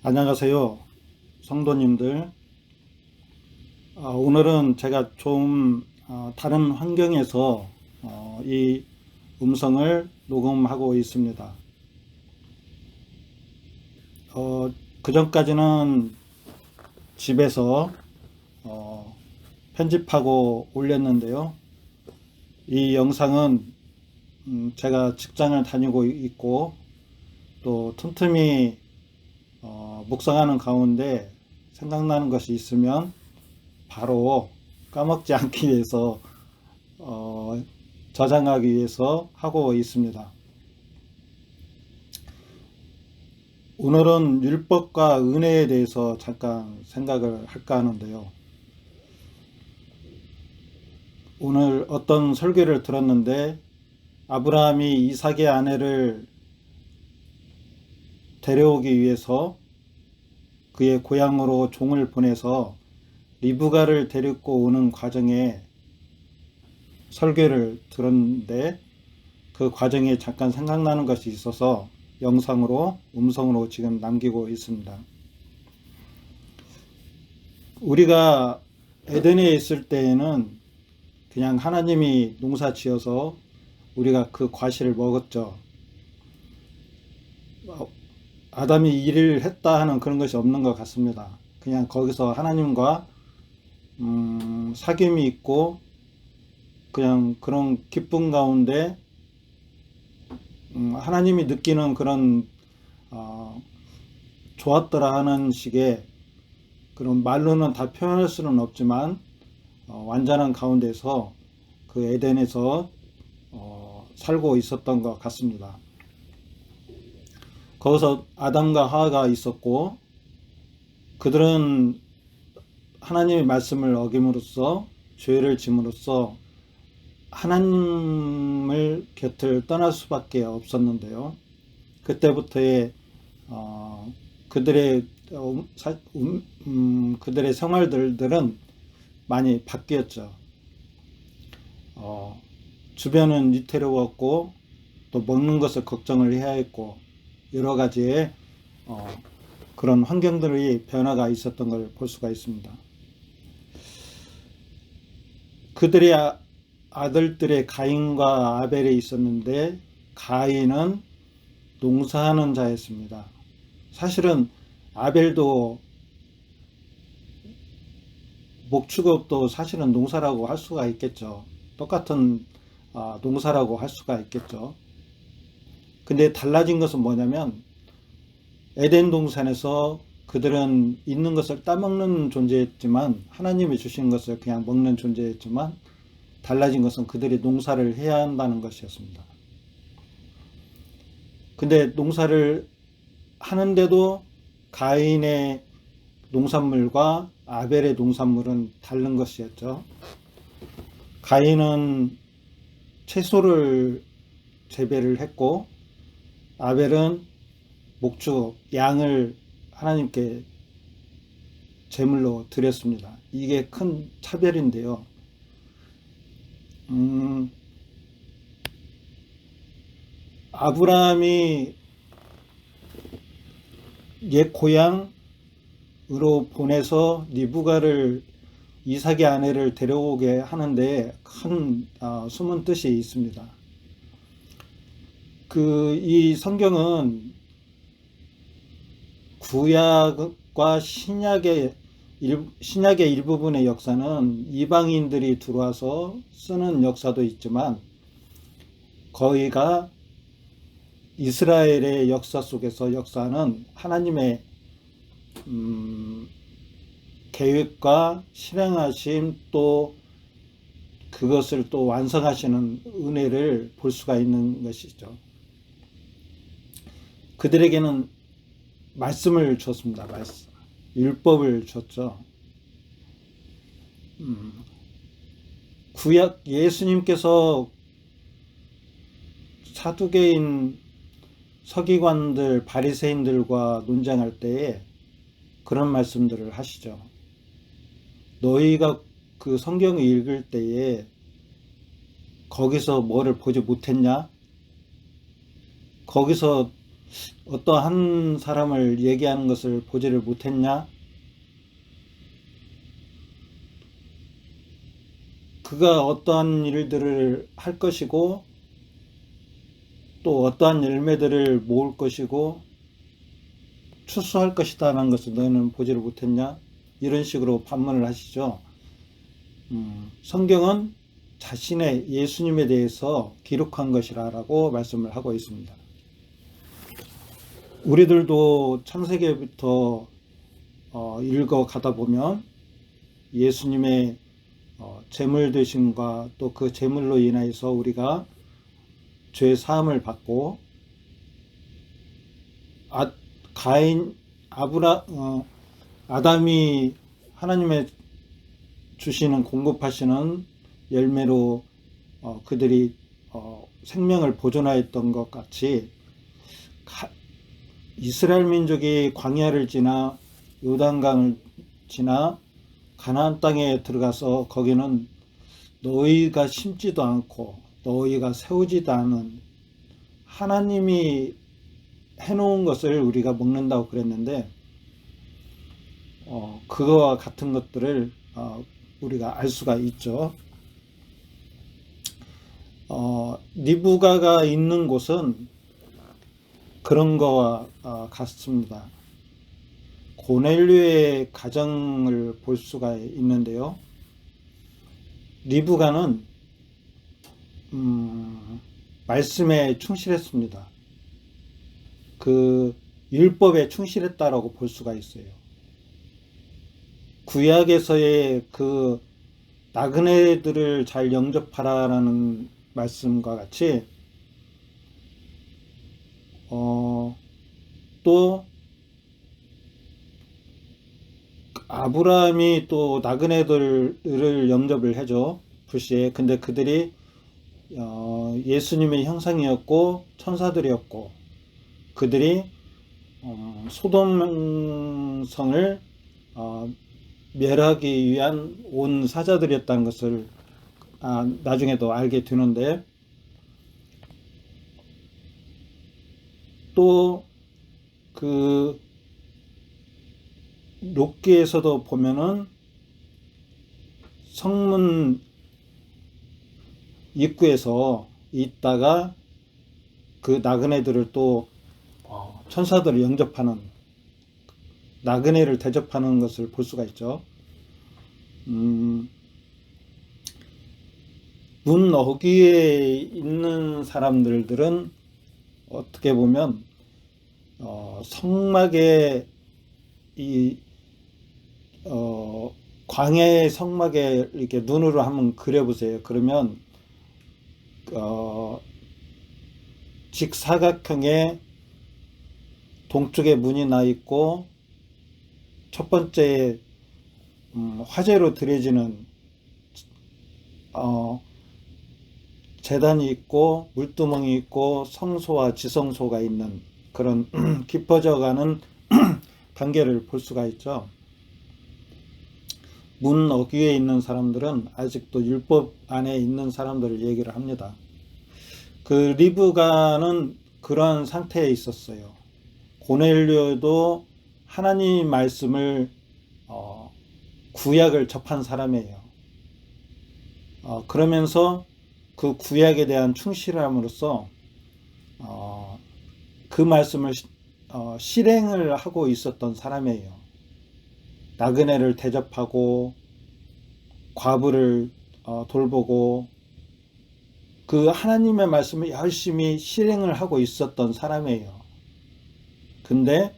안녕하세요, 성도님들. 오늘은 제가 좀 다른 환경에서 이 음성을 녹음하고 있습니다. 그 전까지는 집에서 편집하고 올렸는데요. 이 영상은 제가 직장을 다니고 있고 또 틈틈이 묵상하는 가운데 생각나는 것이 있으면 바로 까먹지 않기 위해서 저장하기 위해서 하고 있습니다. 오늘은 율법과 은혜에 대해서 잠깐 생각을 할까 하는데요. 오늘 어떤 설교를 들었는데 아브라함이 이삭의 아내를 데려오기 위해서 그의 고향으로 종을 보내서 리브가를 데리고 오는 과정에 설교를 들었는데 그 과정에 잠깐 생각나는 것이 있어서 영상으로 음성으로 지금 남기고 있습니다. 우리가 에덴에 있을 때에는 그냥 하나님이 농사 지어서 우리가 그 과실을 먹었죠. 아담이 일을 했다 하는 그런 것이 없는 것 같습니다. 그냥 거기서 하나님과 사귐이 있고 그냥 그런 기쁨 가운데 하나님이 느끼는 그런 좋았더라 하는 식의 그런 말로는 다 표현할 수는 없지만 완전한 가운데서 그 에덴에서 살고 있었던 것 같습니다. 거기서 아담과 하와가 있었고 그들은 하나님의 말씀을 어김으로써 죄를 짐으로써 하나님을 곁을 떠날 수밖에 없었는데요. 그때부터의 그들의 그들의 생활들은 많이 바뀌었죠. 주변은 위태로웠고 또 먹는 것을 걱정을 해야 했고 여러 가지의 그런 환경들의 변화가 있었던 걸 볼 수가 있습니다. 그들의 아들들의 가인과 아벨이 있었는데 가인은 농사하는 자였습니다. 사실은 아벨도 목축업도 사실은 농사라고 할 수가 있겠죠. 똑같은 농사라고 할 수가 있겠죠. 근데 달라진 것은 뭐냐면 에덴 동산에서 그들은 있는 것을 따먹는 존재였지만 하나님이 주신 것을 그냥 먹는 존재였지만 달라진 것은 그들이 농사를 해야 한다는 것이었습니다. 근데 농사를 하는데도 가인의 농산물과 아벨의 농산물은 다른 것이었죠. 가인은 채소를 재배를 했고 아벨은 목축 양을 하나님께 제물로 드렸습니다. 이게 큰 차별인데요. 아브라함이 옛 고향으로 보내서 리브가를 이삭의 아내를 데려오게 하는데 큰 숨은 뜻이 있습니다. 이 성경은 구약과 신약의 일부분의 역사는 이방인들이 들어와서 쓰는 역사도 있지만 거의가 이스라엘의 역사 속에서 역사는 하나님의 계획과 실행하심 또 그것을 또 완성하시는 은혜를 볼 수가 있는 것이죠. 그들에게는 말씀을 줬습니다. 율법을 줬죠. 구약 예수님께서 사두개인 서기관들 바리새인들과 논쟁할 때에 그런 말씀들을 하시죠. 너희가 그 성경을 읽을 때에 거기서 뭐를 보지 못했냐? 거기서 어떠한 사람을 얘기하는 것을 보지를 못했냐? 그가 어떠한 일들을 할 것이고 또 어떠한 열매들을 모을 것이고 추수할 것이다라는 것을 너희는 보지를 못했냐? 이런 식으로 반문을 하시죠. 성경은 자신의 예수님에 대해서 기록한 것이라고 말씀을 하고 있습니다. 우리들도 창세기부터 읽어 가다 보면 예수님의 제물 되심과 또 그 제물로 인하여서 우리가 죄 사함을 받고 아담이 하나님의 주시는 공급하시는 열매로 그들이 생명을 보존하였던 것 같이 이스라엘 민족이 광야를 지나 요단강을 지나 가나안 땅에 들어가서 거기는 너희가 심지도 않고 너희가 세우지도 않은 하나님이 해놓은 것을 우리가 먹는다고 그랬는데 그거와 같은 것들을 우리가 알 수가 있죠. 리브가가 있는 곳은 그런 거와 같습니다. 고넬료의 가정을 볼 수가 있는데요. 리브가는 말씀에 충실했습니다. 그 율법에 충실했다라고 볼 수가 있어요. 구약에서의 그 나그네들을 잘 영접하라라는 말씀과 같이 또 아브라함이 또 나그네들을 영접을 해줘 불시에. 근데 그들이 예수님의 형상이었고 천사들이었고 그들이 소돔성을 멸하기 위한 온 사자들이었다는 것을 나중에도 알게 되는데, 또 그 롯기에서도 보면은 성문 입구에서 있다가 그 나그네들을 또 천사들을 영접하는, 나그네를 대접하는 것을 볼 수가 있죠. 문 어귀에 있는 사람들은 어떻게 보면 성막에 광야의 성막에 이렇게 눈으로 한번 그려보세요. 그러면 직사각형의 동쪽에 문이 나 있고 첫 번째 화재로 드려지는 제단이 있고 물두멍이 있고 성소와 지성소가 있는 그런 깊어져가는 단계를 볼 수가 있죠. 문 어귀에 있는 사람들은 아직도 율법 안에 있는 사람들을 얘기를 합니다. 그 리브가는 그러한 상태에 있었어요. 고넬료도 하나님 말씀을 구약을 접한 사람이에요. 그러면서 그 구약에 대한 충실함으로써 그 말씀을 실행을 하고 있었던 사람이에요. 나그네를 대접하고 과부를 돌보고 그 하나님의 말씀을 열심히 실행을 하고 있었던 사람이에요. 근데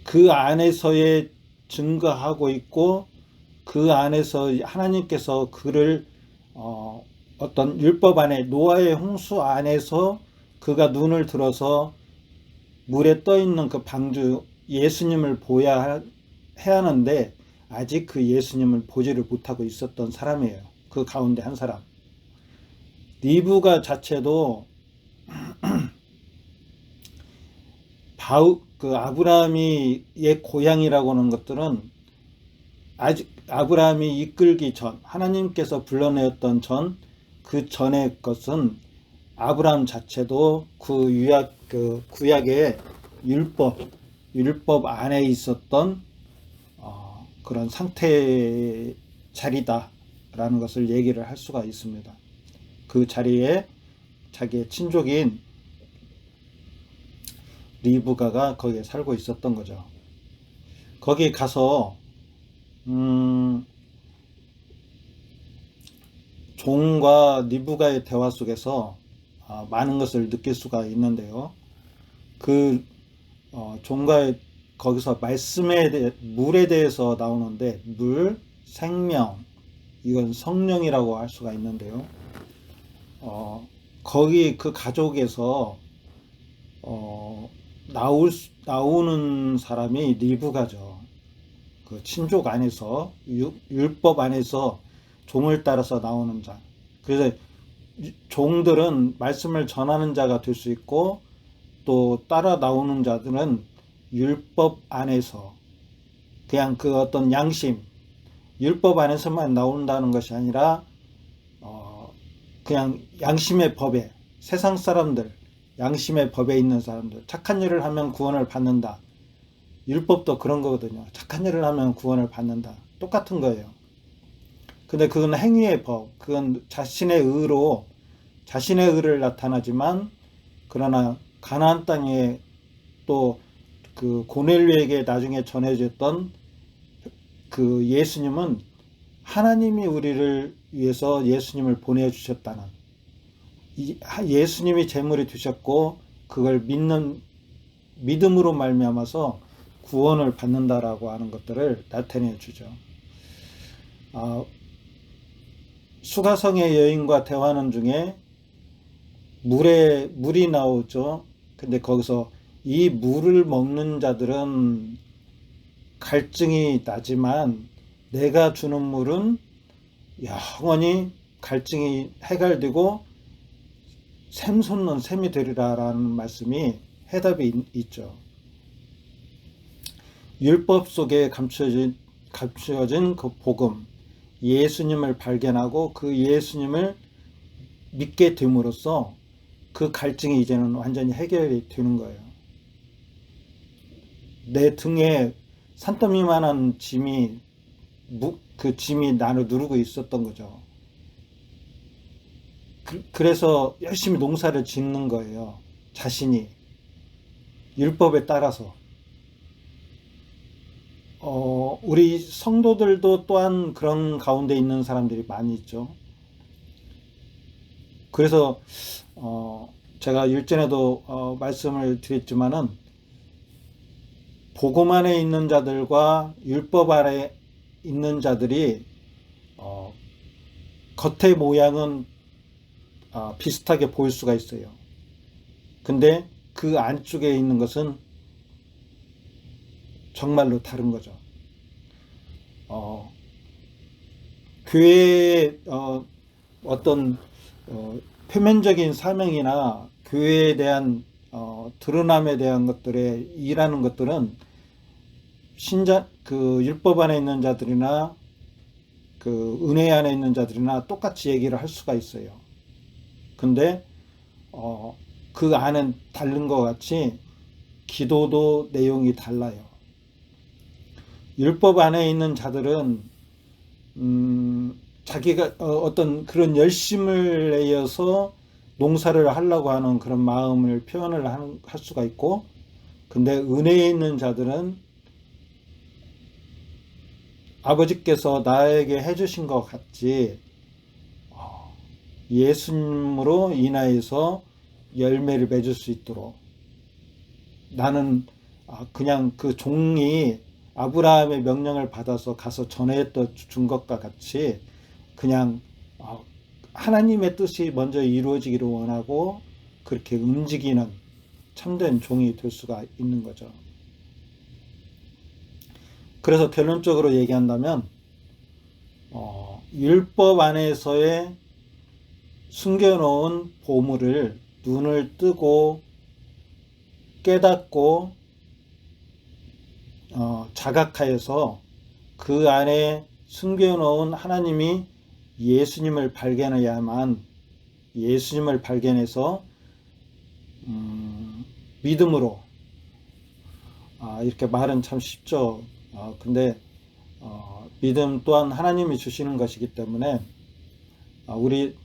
그 안에서의 증거하고 있고 그 안에서 하나님께서 그를 어떤 율법 안에, 노아의 홍수 안에서 그가 눈을 들어서 물에 떠 있는 그 방주 예수님을 보아야 해야 하는데 아직 그 예수님을 보지를 못하고 있었던 사람이에요. 그 가운데 한 사람. 리브가 자체도 그 아브라함이 옛 고향이라고 하는 것들은 아직 아브라함이 이끌기 전, 하나님께서 불러내었던 전, 그 전의 것은 아브라함 자체도 그 구약의 율법 안에 있었던 그런 상태의 자리다라는 것을 얘기를 할 수가 있습니다. 그 자리에 자기의 친족인 리브가가 거기에 살고 있었던 거죠. 거기 가서 종과 리브가의 대화 속에서 많은 것을 느낄 수가 있는데요. 종과의 거기서 물에 대해서 나오는데, 물, 생명, 이건 성령이라고 할 수가 있는데요. 거기 그 가족에서 나오는 사람이 리브가죠. 그 친족 안에서, 율법 안에서 종을 따라서 나오는 자. 그래서 종들은 말씀을 전하는 자가 될 수 있고, 또 따라 나오는 자들은 율법 안에서 그냥 그 어떤 양심, 율법 안에서만 나온다는 것이 아니라 그냥 양심의 법에, 세상 사람들, 양심의 법에 있는 사람들, 착한 일을 하면 구원을 받는다. 율법도 그런 거거든요. 착한 일을 하면 구원을 받는다. 똑같은 거예요. 근데 그건 행위의 법, 그건 자신의 의를 나타나지만, 그러나 가나안 땅에 또 그 고넬료에게 나중에 전해졌던 그 예수님은 하나님이 우리를 위해서 예수님을 보내주셨다는, 예수님이 제물이 되셨고 그걸 믿음으로 말미암아서 구원을 받는다라고 하는 것들을 나타내 주죠. 수가성의 여인과 대화하는 중에 물이 나오죠. 근데 거기서 이 물을 먹는 자들은 갈증이 나지만 내가 주는 물은 영원히 갈증이 해결되고 샘솟는 샘이 되리라라는 말씀이 해답이 있죠. 율법 속에 감추어진 그 복음, 예수님을 발견하고 그 예수님을 믿게 됨으로써 그 갈증이 이제는 완전히 해결이 되는 거예요. 내 등에 산더미만한 짐이, 그 짐이 나를 누르고 있었던 거죠. 그래서 열심히 농사를 짓는 거예요. 자신이 율법에 따라서. 우리 성도들도 또한 그런 가운데 있는 사람들이 많이 있죠. 그래서 제가 일전에도 말씀을 드렸지만은, 복음 안에 있는 자들과 율법 아래 있는 자들이 겉의 모양은 비슷하게 보일 수가 있어요. 근데 그 안쪽에 있는 것은 정말로 다른 거죠. 교회의 어떤 표면적인 사명이나 교회에 대한 드러남에 대한 것들에 일하는 것들은 그 율법 안에 있는 자들이나 그 은혜 안에 있는 자들이나 똑같이 얘기를 할 수가 있어요. 근데 그 안은 다른 것 같이 기도도 내용이 달라요. 율법 안에 있는 자들은 자기가 어떤 그런 열심을 내어서 농사를 하려고 하는 그런 마음을 표현을 할 수가 있고, 근데 은혜에 있는 자들은 아버지께서 나에게 해주신 것 같이 예수님으로 인하여서 열매를 맺을 수 있도록, 나는 그냥 그 종이 아브라함의 명령을 받아서 가서 전해했던 준 것과 같이 그냥 하나님의 뜻이 먼저 이루어지기를 원하고 그렇게 움직이는 참된 종이 될 수가 있는 거죠. 그래서 결론적으로 얘기한다면 율법 안에서의 숨겨놓은 보물을 눈을 뜨고 깨닫고 자각하여서 그 안에 숨겨놓은 하나님이 예수님을 발견해야만 예수님을 발견해서 믿음으로, 이렇게 말은 참 쉽죠. 근데 믿음 또한 하나님이 주시는 것이기 때문에 우리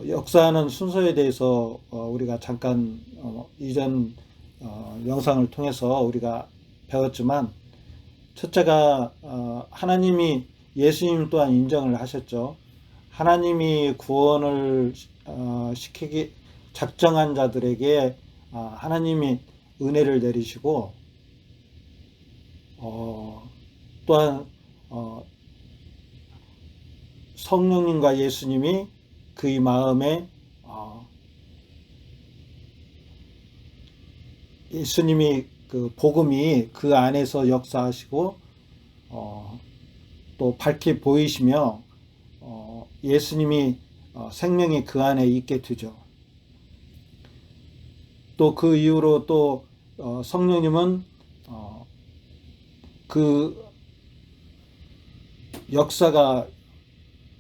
역사하는 순서에 대해서 우리가 잠깐 이전 영상을 통해서 우리가 배웠지만, 첫째가 하나님이 예수님 또한 인정을 하셨죠. 하나님이 구원을 시키기 작정한 자들에게 하나님이 은혜를 내리시고, 또한 성령님과 예수님이 그의 마음에 예수님이 그 복음이 그 안에서 역사하시고 또 밝히 보이시며 예수님이 생명이 그 안에 있게 되죠. 또 그 이후로 또 성령님은 그 역사가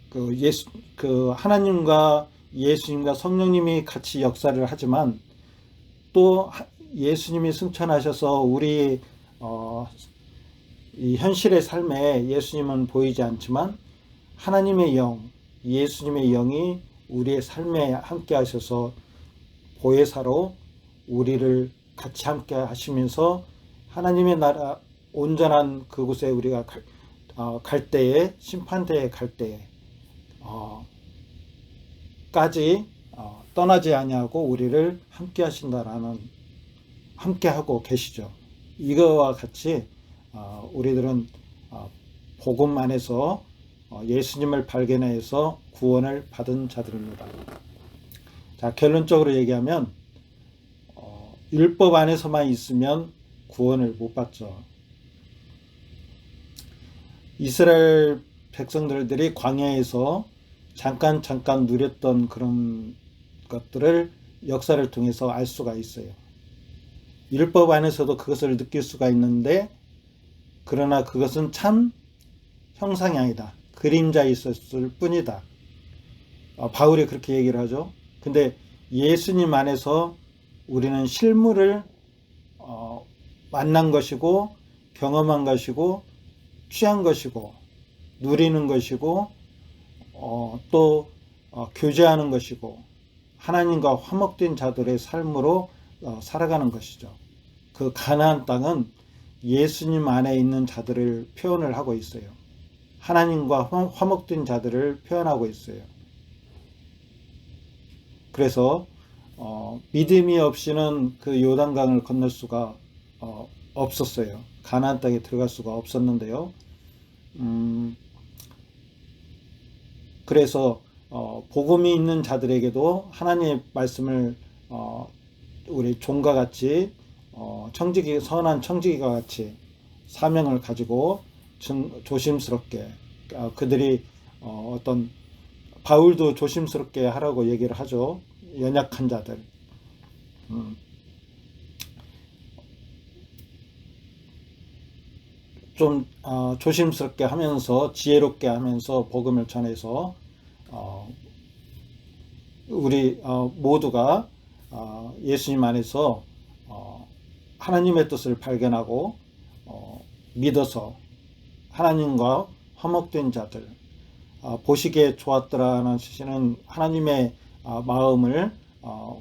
그 하나님과 예수님과 성령님이 같이 역사를 하지만, 또 예수님이 승천하셔서 우리 이 현실의 삶에 예수님은 보이지 않지만 하나님의 영, 예수님의 영이 우리의 삶에 함께 하셔서 보혜사로 우리를 같이 함께 하시면서 하나님의 나라 온전한 그곳에 우리가 갈 때에, 심판대에 갈 때에 까지 떠나지 아니하고 우리를 함께 하신다라는, 함께 하고 계시죠. 이거와 같이 우리들은 복음 안에서 예수님을 발견해서 구원을 받은 자들입니다. 자, 결론적으로 얘기하면 율법 안에서만 있으면 구원을 못 받죠. 이스라엘 백성들이 광야에서 잠깐 누렸던 그런 것들을 역사를 통해서 알 수가 있어요. 율법 안에서도 그것을 느낄 수가 있는데, 그러나 그것은 참 형상이 아니다. 그림자에 있었을 뿐이다. 바울이 그렇게 얘기를 하죠. 근데 예수님 안에서 우리는 실물을 만난 것이고, 경험한 것이고, 취한 것이고, 누리는 것이고, 또 교제하는 것이고, 하나님과 화목된 자들의 삶으로 살아가는 것이죠. 그 가나안 땅은 예수님 안에 있는 자들을 표현을 하고 있어요. 하나님과 화목된 자들을 표현하고 있어요. 그래서 믿음이 없이는 그 요단강을 건널 수가 없었어요. 가나안 땅에 들어갈 수가 없었는데요. 그래서 복음이 있는 자들에게도 하나님의 말씀을 우리 종과 같이 선한 청지기가 같이 사명을 가지고 조심스럽게, 그들이 어떤 바울도 조심스럽게 하라고 얘기를 하죠. 연약한 자들. 좀 조심스럽게 하면서, 지혜롭게 하면서 복음을 전해서 우리 모두가 예수님 안에서 하나님의 뜻을 발견하고 믿어서 하나님과 화목된 자들, 보시기에 좋았더라는 시는 하나님의 마음을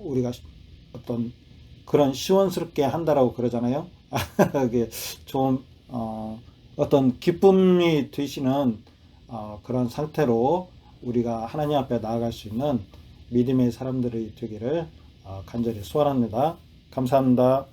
우리가 어떤 그런 시원스럽게 한다라고 그러잖아요. 그게 좀 어떤 기쁨이 되시는 그런 상태로 우리가 하나님 앞에 나아갈 수 있는 믿음의 사람들이 되기를 간절히 소원합니다. 감사합니다.